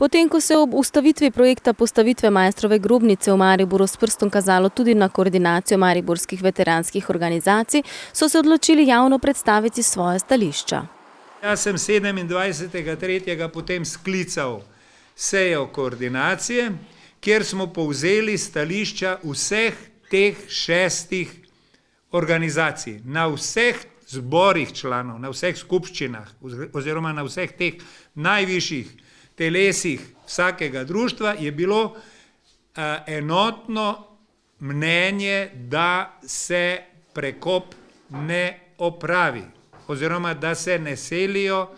Potem, ko se ob ustavitvi projekta postavitve Maistrove grobnice v Mariboru s prstom kazalo tudi na koordinacijo mariborskih veteranskih organizacij, so se odločili javno predstaviti svoje stališča. Jaz sem 27.3. potem sklical sejo koordinacije, kjer smo povzeli stališča vseh teh 6 organizacij, na vseh zborih članov, na vseh skupščinah oziroma na vseh teh najvišjih telesih vsakega društva je bilo enotno mnenje, da se prekop ne opravi oziroma da se ne selijo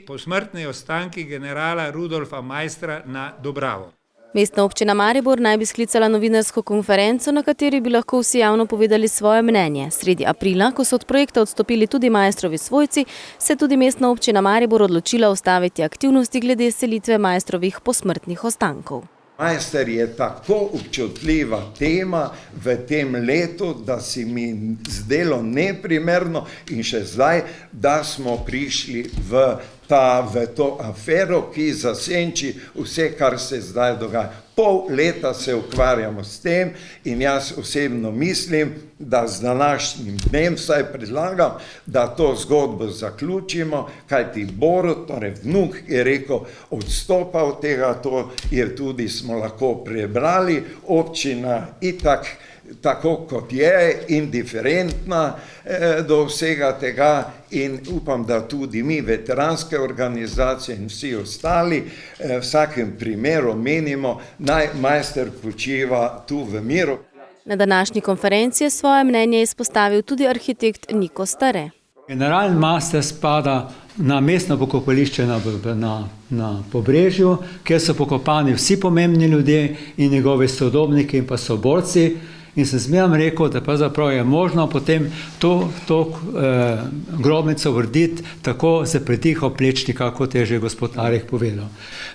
posmrtni ostanki generala Rudolfa Maistra na Dobravo. Mestna občina Maribor naj bi sklicala novinarsko konferenco, na kateri bi lahko vsi javno povedali svoje mnenje. Sredi aprila, ko so od projekta odstopili tudi Maistrovi svojci, se je tudi mestna občina Maribor odločila ustaviti aktivnosti glede selitve Maistrovih posmrtnih ostankov. Maister je tako občutljiva tema v tem letu, da si mi zdelo neprimerno in še zdaj, da smo prišli v to afero, ki zasenči vse, kar se zdaj dogaja. Pol leta se ukvarjamo s tem in jaz osebno mislim, da z današnjim dnem vsaj predlagam, da to zgodbo zaključimo, kajti Borut, torej vnuk, je rekel, odstopa od tega, to je tudi smo lahko prebrali, občina itak, tako kot je, indiferentna do vsega tega in upam, da tudi mi, veteranske organizacije in vsi ostali, v vsakem primeru menimo, naj Maister počiva tu v miru. Na današnji konferenci je svoje mnenje izpostavil tudi arhitekt Niko Stare. Generalni Maister spada na mestno pokopališče na Pobrežju, kjer so pokopani vsi pomembni ljudje in njegovi sodobniki in pa soborci. In sem zmeraj rekel, da pravzaprav je možno potem to grobnico vrditi tako za pretiho plečnika, kot je že gospod Areh povedal.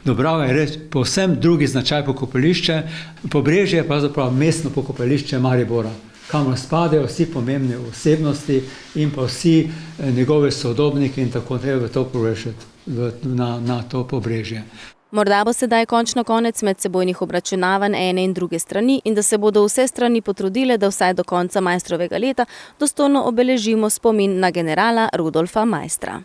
Dobrava je reči povsem drugi značaj pokopališče. Pobrežje je pravzaprav mestno pokopališče Maribora, kamor spadajo vsi pomembne osebnosti in pa vsi njegove sodobniki in tako treba to porešiti na to Pobrežje. Morda bo sedaj končno konec medsebojnih obračunavanj ene in druge strani in da se bodo vse strani potrudile, da vsaj do konca Maistrovega leta dostojno obeležimo spomin na generala Rudolfa Maistra.